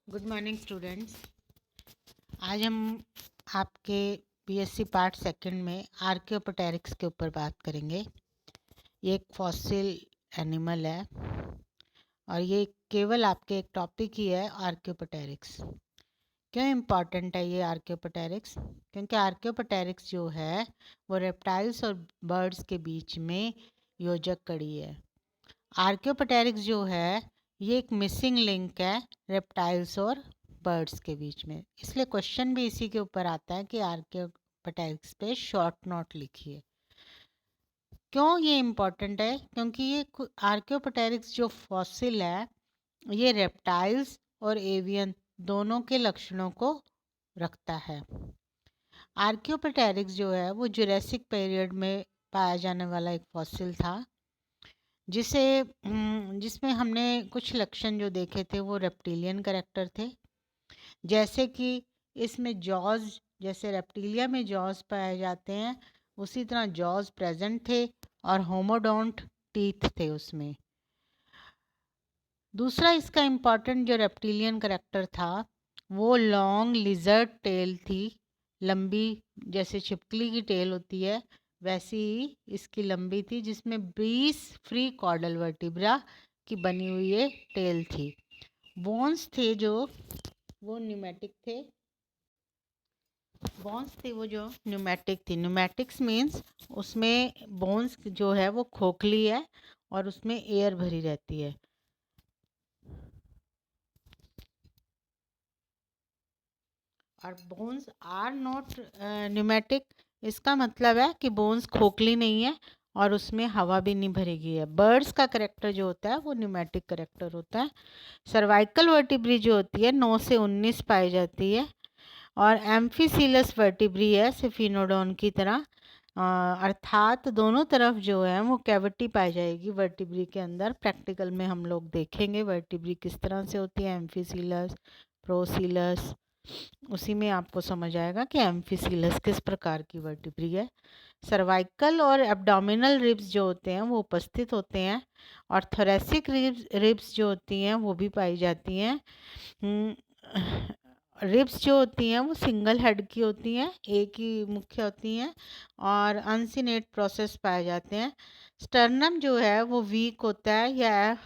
Good morning students. आज हम आपके बीएससी पार्ट सेकंड में आर्कियोपटेरिक्स के ऊपर बात करेंगे। ये एक फॉसिल एनिमल है और ये केवल आपके एक टॉपिक ही है, आर्कियोपटेरिक्स। क्यों इम्पॉर्टेंट है ये आर्कियोपटेरिक्स? क्योंकि आर्कियोपटेरिक्स जो है वो रेप्टाइल्स और बर्ड्स के बीच में योजक कड़ी है। आर्कियोपटेरिक्स जो है ये एक मिसिंग लिंक है रेप्टाइल्स और बर्ड्स के बीच में। इसलिए क्वेश्चन भी इसी के ऊपर आता है कि आर्कियोपटेरिक्स पे शॉर्ट नोट लिखिए। क्यों ये इम्पोर्टेंट है? क्योंकि ये आर्कियोपटेरिक्स जो फॉसिल है ये रेप्टाइल्स और एवियन दोनों के लक्षणों को रखता है। आर्कियोपटेरिक्स जो है वो जुरासिक पीरियड में पाया जाने वाला एक फॉसिल था, जिसमें हमने कुछ लक्षण जो देखे थे वो रेप्टिलियन कैरेक्टर थे। जैसे कि इसमें जॉज, जैसे रेप्टिलिया में जॉज पाए जाते हैं उसी तरह जॉज प्रेजेंट थे और होमोडोंट टीथ थे उसमें। दूसरा इसका इम्पॉर्टेंट जो रेप्टिलियन कैरेक्टर था वो लॉन्ग लिजर्ड टेल थी, लंबी, जैसे छिपकली की टेल होती है वैसी ही इसकी लंबी थी, जिसमें 20 फ्री कॉर्डल वर्टिब्रा की बनी हुई ये टेल थी। बोन्स थे जो वो न्यूमेटिक थे, बोन्स थे वो जो न्यूमेटिक थी। न्यूमेटिक्स मीन्स उसमें बोन्स जो है वो खोखली है और उसमें एयर भरी रहती है। और बोन्स आर नॉट न्यूमेटिक, इसका मतलब है कि बोन्स खोखली नहीं है और उसमें हवा भी नहीं भरेगी है। बर्ड्स का करेक्टर जो होता है वो न्यूमेटिक करेक्टर होता है। सर्वाइकल वर्टिब्री जो होती है 9 से 19 पाई जाती है और एम्फीसिलस वर्टिब्री है सिफिनोडोन की तरह, अर्थात दोनों तरफ जो है वो कैविटी पाई जाएगी वर्टिब्री के अंदर। प्रैक्टिकल में हम लोग देखेंगे वर्टिब्री किस तरह से होती है, एम्फीसिलस, प्रोसिलस। उसी में आपको समझ आएगा कि एम्फीसिलस किस प्रकार की वर्टिब्री है। सर्वाइकल और एब्डोमिनल रिब्स जो होते हैं वो उपस्थित होते हैं और थोरेसिक रिब्स जो होती हैं वो भी पाई जाती हैं। रिब्स जो होती हैं वो सिंगल हेड की होती हैं, एक ही मुख्य होती हैं और अनसिनेट प्रोसेस पाए जाते हैं। स्टर्नम जो है वो वीक होता है या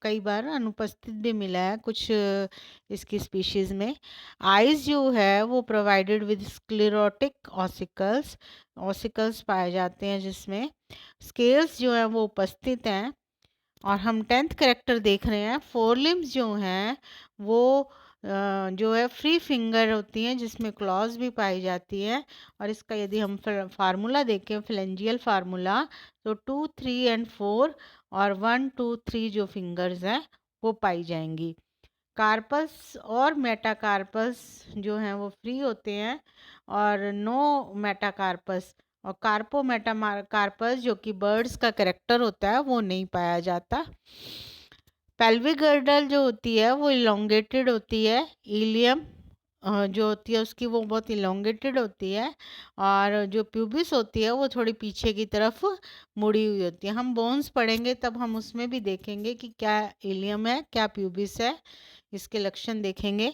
कई बार अनुपस्थित भी मिला है कुछ इसकी स्पीशीज़ में। आइज़ जो है वो provided with sclerotic ossicles, ossicles पाए जाते हैं जिसमें स्केल्स जो है वो उपस्थित हैं। और हम 10th कैरेक्टर देख रहे हैं। फोर लिम्स जो हैं वो जो है फ्री फिंगर होती हैं जिसमें क्लॉज भी पाई जाती है। और इसका यदि हम फार्मूला देखें, फ्लेंजियल फार्मूला, तो 2, 3 एंड 4 और 1, 2, 3 जो फिंगर्स हैं वो पाई जाएंगी। कार्पस और मेटाकार्पस जो हैं वो फ्री होते हैं और नो मेटाकार्पस और कार्पो मेटाकार्पस जो कि बर्ड्स का करेक्टर होता है वो नहीं पाया जाता। पेल्विक गर्डल जो होती है वो इलोंगेटेड होती है, इलियम जो होती है उसकी वो बहुत इलोंगेटेड होती है और जो प्यूबिस होती है वो थोड़ी पीछे की तरफ मुड़ी हुई होती है। हम बोन्स पढ़ेंगे तब हम उसमें भी देखेंगे कि क्या इलियम है क्या प्यूबिस है, इसके लक्षण देखेंगे।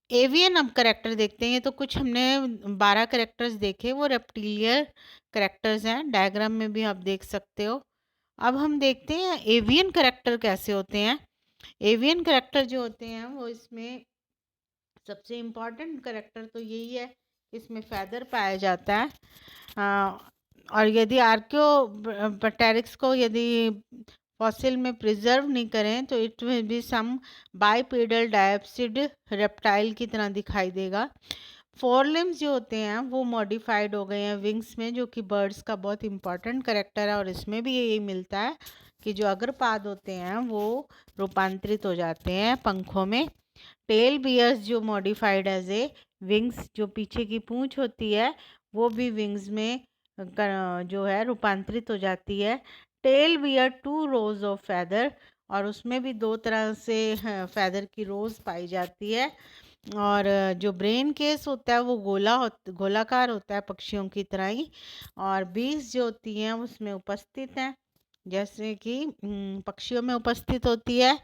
एवियन अब करेक्टर देखते हैं। तो कुछ हमने 12 करेक्टर्स देखे वो रेप्टिलियर करेक्टर्स हैं, डायग्राम में भी आप देख सकते हो। अब हम देखते हैं एवियन करेक्टर कैसे होते हैं। एवियन करेक्टर जो होते हैं वो इसमें सबसे इम्पॉर्टेंट करेक्टर तो यही है, इसमें फैदर पाया जाता है। और यदि आर्कियोपटेरिक्स को यदि फॉसिल में प्रिजर्व नहीं करें तो it will be some bipedal diapsid reptile की तरह दिखाई देगा। फोर लिम्स जो होते हैं वो मॉडिफाइड हो गए हैं विंग्स में, जो कि बर्ड्स का बहुत इंपॉर्टेंट करेक्टर है और इसमें भी यही मिलता है कि जो अग्रपाद होते हैं वो रूपांतरित हो जाते हैं पंखों में। टेल बियर्स जो मॉडिफाइड एज ए विंग्स, जो पीछे की पूंछ होती है वो भी विंग्स में जो है रूपांतरित हो जाती है। Tail bear 2 rows of feather और उसमें भी 2 तरह से फैदर की रोज पाई जाती है। और जो ब्रेन केस होता है वो गोलाकार होता है पक्षियों की तरह ही, और बीज जो होती हैं उसमें उपस्थित हैं। जैसे कि पक्षियों में उपस्थित होती है।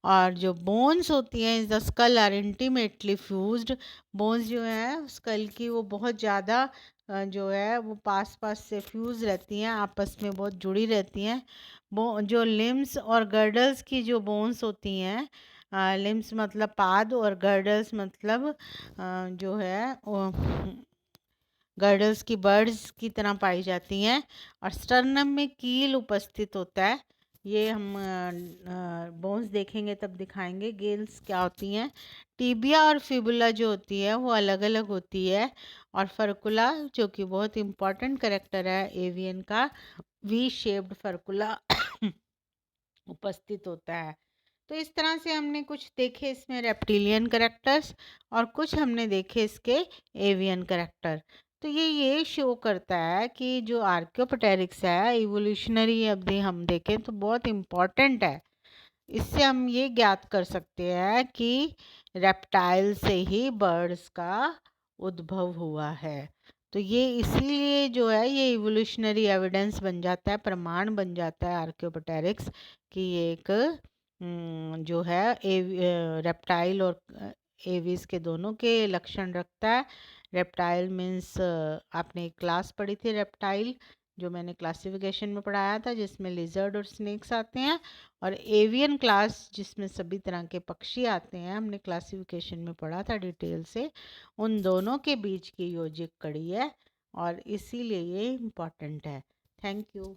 और जो बोन्स होती हैं, the skull are intimately fused. Bones जो है स्कल की, वो बहुत ज़्यादा जो है वो पास पास से फ्यूज रहती हैं, आपस में बहुत जुड़ी रहती हैं। वो जो लिम्स और गर्डल्स की जो बोन्स होती हैं, लिम्स मतलब पाद और गर्डल्स मतलब जो है गर्डल्स की बर्ड्स की तरह पाई जाती हैं। और स्टर्नम में कील उपस्थित होता है। ये हम बोन्स देखेंगे तब दिखाएंगे गिल्स क्या होती हैं। टीबिया और फिबुला जो होती है वो अलग अलग होती है। और फर्कुला जो कि बहुत इंपॉर्टेंट करेक्टर है एवियन का, वी शेप्ड फर्कुला उपस्थित होता है। तो इस तरह से हमने कुछ देखे इसमें रेप्टिलियन करेक्टर्स, और कुछ हमने देखे इसके एवियन करेक्टर। तो ये शो करता है कि जो आर्कियोपटेरिक्स है इवोल्यूशनरी अवधि हम देखें तो बहुत इम्पॉर्टेंट है। इससे हम ये ज्ञात कर सकते हैं कि रेप्टाइल से ही बर्ड्स का उद्भव हुआ है। तो ये इसीलिए जो है ये इवोल्यूशनरी एविडेंस बन जाता है, प्रमाण बन जाता है आर्कियोपटेरिक्स कि ये एक जो है रेप्टाइल और एविस के दोनों के लक्षण रखता है। रेप्टाइल मीन्स आपने एक क्लास पढ़ी थी रेप्टाइल, जो मैंने क्लासिफिकेशन में पढ़ाया था, जिसमें लिजर्ड और स्नेक्स आते हैं। और एवियन क्लास जिसमें सभी तरह के पक्षी आते हैं, हमने क्लासिफिकेशन में पढ़ा था डिटेल से। उन दोनों के बीच की योजिक कड़ी है और इसीलिए ये इम्पॉर्टेंट है। Thank you.